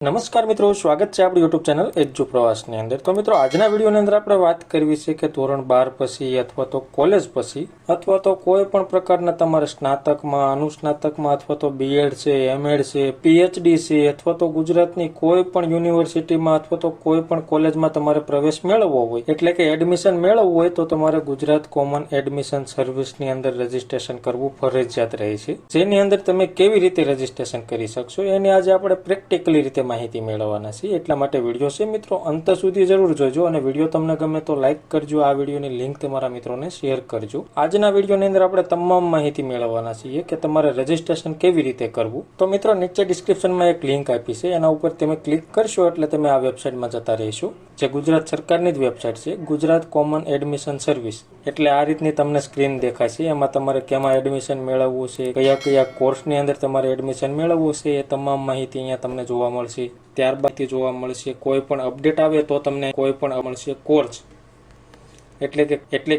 નમસ્કાર મિત્રો, સ્વાગત છે આપણી યુટ્યુબ ચેનલ એજ્યુ પ્રવાસની અંદર। તો મિત્રો, આજના વિડીયોની અંદર આપણે વાત કરવી છે કે ધોરણ 12 પછી અથવા તો કોલેજ પછી અથવા તો કોઈ પણ પ્રકારના તમારે સ્નાતકમાં, અનુસ્નાતકમાં અથવા તો બીએડ છે, એમએડ છે, પીએચડી છે અથવા તો ગુજરાતની કોઈ પણ યુનિવર્સિટીમાં અથવા તો કોઈ પણ કોલેજમાં તમારે પ્રવેશ મેળવવો હોય, એટલે કે એડમિશન મેળવવું હોય તો તમારે ગુજરાત કોમન એડમિશન સર્વિસની અંદર રજીસ્ટ્રેશન કરવું ફરજિયાત રહે છે। જેની અંદર તમે કેવી રીતે રજીસ્ટ્રેશન કરી શકશો એની આજે આપણે પ્રેક્ટિકલી રીતે માહિતી મેળવવાના છે। એટલા માટે વિડીયો છે મિત્રો અંત સુધી જરૂર જોજો અને વિડીયો તમને ગમે તો લાઈક કરજો, આ વિડીયોની લિંક તમારા મિત્રોને શેર કરજો। આજના વિડીયોની અંદર આપણે તમામ માહિતી મેળવવાના છીએ કે તમારે રજીસ્ટ્રેશન કેવી રીતે કરવું। તો મિત્રો, નીચે ડિસ્ક્રિપ્શનમાં એક લિંક આપી છે, એના ઉપર તમે ક્લિક કરશો એટલે તમે આ વેબસાઇટમાં જતા રહેશો, જે ગુજરાત સરકારની જ વેબસાઇટ છે, ગુજરાત કોમન એડમિશન સર્વિસ। એટલે આ રીતની તમને સ્ક્રીન દેખાશે, એમાં તમારે કેમાં એડમિશન મેળવવું છે, કયા કયા કોર્સની અંદર તમારે એડમિશન મેળવવું છે, એ તમામ માહિતી અહીંયા તમને જોવા મળશે। ત્યારબાદ જોવા મળશે કોઈ પણ અપડેટ આવે તો તમને કોઈ પણ મળશે કોર્સ, એટલે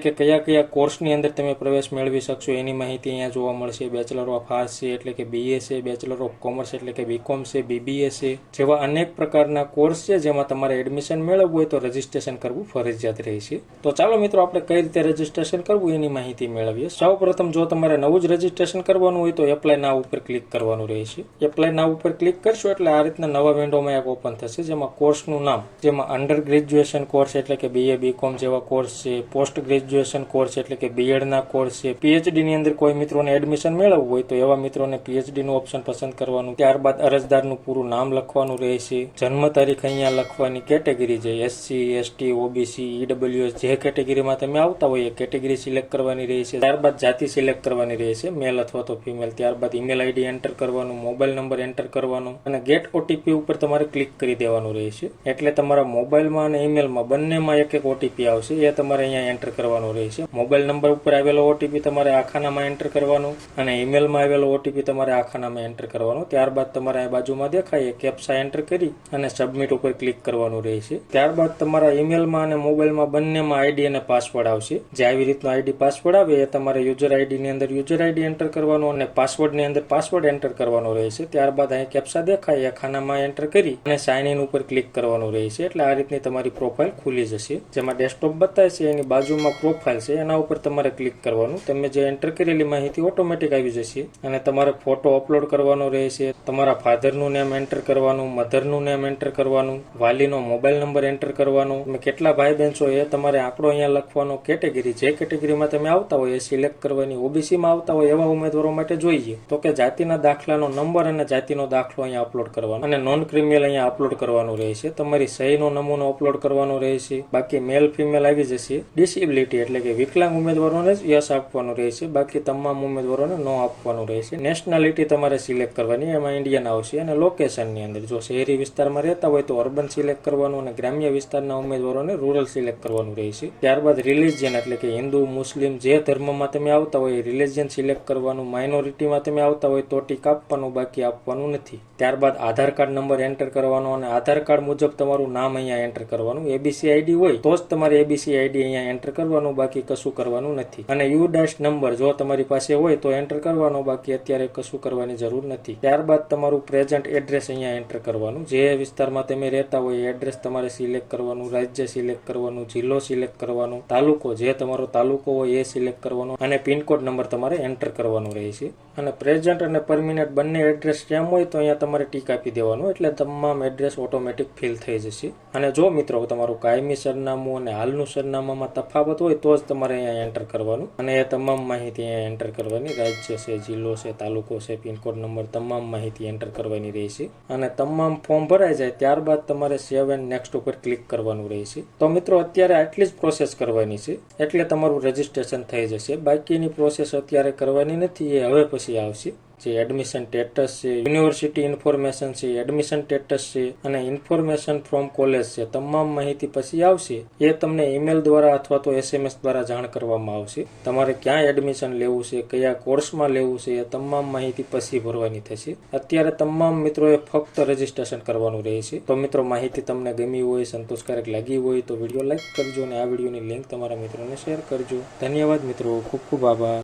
કે કયા કયા કોર્સની અંદર તમે પ્રવેશ મેળવી શકશો એની માહિતી અહીંયા જોવા મળશે। બેચલર ઓફ આર્ટ્સ છે એટલે કે બીએ છે, બેચલર ઓફ કોમર્સ એટલે કે બીકોમ છે, બીબીએ છે, જેવા અનેક પ્રકારના કોર્સ છે જેમાં તમારે એડમિશન મેળવવું હોય તો રજીસ્ટ્રેશન કરવું ફરજિયાત રહેશે। તો ચાલો મિત્રો, આપણે કઈ રીતે રજીસ્ટ્રેશન કરવું એની માહિતી મેળવીએ। સૌપ્રથમ જો તમારે નવું જ રજીસ્ટ્રેશન કરવાનું હોય તો એપ્લાય નાવ ઉપર ક્લિક કરવાનું રહેશે। એપ્લાય નાવ ઉપર ક્લિક કરશો એટલે આ રીતના નવા વિન્ડોમાં એક ઓપન થશે, જેમાં કોર્સનું નામ, જેમાં અંડર ગ્રેજ્યુએશન કોર્સ એટલે કે બીએ બીકોમ જેવા કોર્સ છે, પોસ્ટ ગ્રેજ્યુએશન કોર્સ એટલે કે બીએડ ના કોર્સ છે, પીએચડી ની અંદર કોઈ મિત્રોને એડમિશન મેળવવું હોય તો એવા મિત્રોને પીએચડી નું ઓપ્શન પસંદ કરવાનું। ત્યારબાદ અરજદારનું પૂરું નામ લખવાનું રહેશે, જન્મ તારીખ અહીંયા લખવાની, કેટેગરી છે એસસી, એસટી, ઓબીસી, ઈડબ્લ્યુએસ, જે કેટેગરીમાં તમે આવતા હોય એ કેટેગરી સિલેક્ટ કરવાની રહેશે। ત્યારબાદ જાતિ સિલેક્ટ કરવાની રહેશે, મેલ અથવા તો ફિમેલ। ત્યારબાદ ઈમેલ આઈડી એન્ટર કરવાનું, મોબાઈલ નંબર એન્ટર કરવાનો અને ગેટ ઓટીપી ઉપર તમારે ક્લિક કરી દેવાનું રહેશે। એટલે તમારા મોબાઈલમાં અને ઈમેલમાં બંનેમાં એક એક ઓટીપી આવશે, એ તમારે અહીંયા એન્ટર કરવાનો રહેશે। મોબાઈલ નંબર ઉપર આવેલો ઓટીપી તમારે આ ખાનામાં એન્ટર કરવાનો અને ઈમેલમાં આવેલો ઓટીપી તમારે આ ખાનામાં એન્ટર કરવાનો। ત્યારબાદ તમારે આ બાજુમાં દેખાય કેપ્સા એન્ટર કરી અને સબમિટ ઉપર ક્લિક કરવાનું રહેશે। ત્યારબાદ તમારા ઈમેલમાં અને મોબાઈલમાં બંનેમાં આઈડી અને પાસવર્ડ આવશે, જે આવી રીતનો આઈડી પાસવર્ડ આવે એ તમારે યુઝર આઈડી ની અંદર યુઝર આઈડી એન્ટર કરવાનો અને પાસવર્ડ ની અંદર પાસવર્ડ એન્ટર કરવાનો રહેશે। ત્યારબાદ અહીં કેપ્સા દેખાય એ ખાનામાં એન્ટર કરી અને સાઇન ઇન ઉપર ક્લિક કરવાનું રહેશે। એટલે આ રીતની તમારી પ્રોફાઇલ ખુલી જશે, જેમાં ડેસ્કટોપ બતાવે છે એની બાજુમાં પ્રોફાઇલ છે, એના ઉપર તમારે ક્લિક કરવાનું। તમે જે એન્ટર કરેલી માહિતી ઓટોમેટિક આવી જશે અને તમારે ફોટો અપલોડ કરવાનો રહેશે, તમારા ફાધરનું નેમ એન્ટર કરવાનું, મધરનું નેમ એન્ટર કરવાનું, વાલીનો મોબાઈલ નંબર એન્ટર કરવાનો, તમે કેટલા ભાઈ બહેન છો એ તમારે આંકડો અહીંયા લખવાનો, કેટેગરી જે કેટેગરીમાં તમે આવતા હોય એ સિલેક્ટ કરવાની। ઓબીસીમાં આવતા હોય એવા ઉમેદવારો માટે જોઈએ તો કે જાતિના દાખલાનો નંબર અને જાતિનો દાખલો અહીંયા અપલોડ કરવાનો અને નોન ક્રિમિનલ અહીંયા અપલોડ કરવાનું રહેશે। તમારી સહીનો નમૂનો અપલોડ કરવાનો રહેશે। બાકી મેલ ફિમેલ આવી જશે। ડિસેબિલિટી એટલે કે વિકલાંગ ઉમેદવારોને જ યસ આપવાનું રહેશે, બાકી તમામ ઉમેદવારોને નો આપવાનું રહેશે। નેશનાલિટી તમારે સિલેક્ટ કરવાની, એમાં ઇન્ડિયન આવશે અને લોકેશનની અંદર જો શહેરી વિસ્તારમાં રહેતા હોય તો અર્બન સિલેક્ટ કરવાનું અને ગ્રામ્ય વિસ્તારના ઉમેદવારોને રૂરલ સિલેક્ટ કરવાનું રહેશે। ત્યારબાદ રિલિજિયન એટલે કે હિન્દુ, મુસ્લિમ જે ધર્મમાં તમે આવતા હોય એ રિલિજિયન સિલેક્ટ કરવાનું। માઇનોરિટીમાં તમે આવતા હોય તો ટીક આપવાનું, બાકી આપવાનું નથી। ત્યારબાદ આધાર કાર્ડ નંબર એન્ટર કરવાનો અને આધાર કાર્ડ મુજબ તમારું નામ અહીંયા એન્ટર કરવાનું। એબીસી આઈડી હોય તો જ તમારે એબીસી આઈડી અહીંયા એન્ટર કરવાનું, બાકી કશું કરવાનું નથી। અને યુ-ડેશ નંબર જો તમારી પાસે હોય તો એન્ટર કરવાનો, બાકી અત્યારે કશું કરવાની જરૂર નથી। ત્યારબાદ તમારું પ્રેઝન્ટ એડ્રેસ અહીંયા એન્ટર કરવાનું, જે વિસ્તારમાં તમે રહેતા હોય એ એડ્રેસ તમારે સિલેક્ટ કરવાનું, રાજ્ય સિલેક્ટ કરવાનું, જિલ્લો સિલેક્ટ કરવાનો, તાલુકો જે તમારો તાલુકો હોય એ સિલેક્ટ કરવાનો અને પિનકોડ નંબર તમારે એન્ટર કરવાનું રહેશે। અને પ્રેઝન્ટ અને પરમિનન્ટ બંને એડ્રેસ સેમ હોય તો અહીંયા તમારે ટીક આપી દેવાનું, એટલે તમામ એડ્રેસ ઓટોમેટિક ફિલ થઈ જશે। અને જો મિત્રો તમારું કાયમી સરનામું અને હાલનું સરનામામાં તફાવત હોય તો જ તમારે અહીંયા એન્ટર કરવાનું અને એ તમામ માહિતી અહીંયા એન્ટર કરવાની, રાજ્ય છે, જિલ્લો છે, તાલુકો છે, પિનકોડ નંબર તમામ માહિતી એન્ટર કરવાની રહેશે। અને તમામ ફોર્મ ભરાઈ જાય ત્યારબાદ તમારે સેવ એન્ડ નેક્સ્ટ ઉપર ક્લિક કરવાનું રહેશે। તો મિત્રો, અત્યારે આટલી જ પ્રોસેસ કરવાની છે એટલે તમારું રજીસ્ટ્રેશન થઈ જશે, બાકીની પ્રોસેસ અત્યારે કરવાની નથી, એ હવે પછી આવશે। જે એડમિશન સ્ટેટસ છે, યુનિવર્સિટી ઇન્ફોર્મેશન છે, એડમિશન સ્ટેટસ છે અને ઇન્ફોર્મેશન ફ્રોમ કોલેજ છે, તમામ માહિતી પછી આવશે, એ તમને ઈમેલ દ્વારા અથવા તો એસએમએસ દ્વારા જાણ કરવામાં આવશે। તમારે ક્યાં એડમિશન લેવું છે, કયા કોર્સમાં લેવું છે, એ તમામ માહિતી પછી ભરવાની થશે। અત્યારે તમામ મિત્રોએ ફક્ત રજીસ્ટ્રેશન કરવાનું રહેશે। તો મિત્રો, માહિતી તમને ગમી હોય, સંતોષકારક લાગી હોય તો વિડીયો લાઈક કરજો અને આ વિડીયોની લિંક તમારા મિત્રોને શેર કરજો। ધન્યવાદ મિત્રો, ખૂબ ખૂબ આભાર।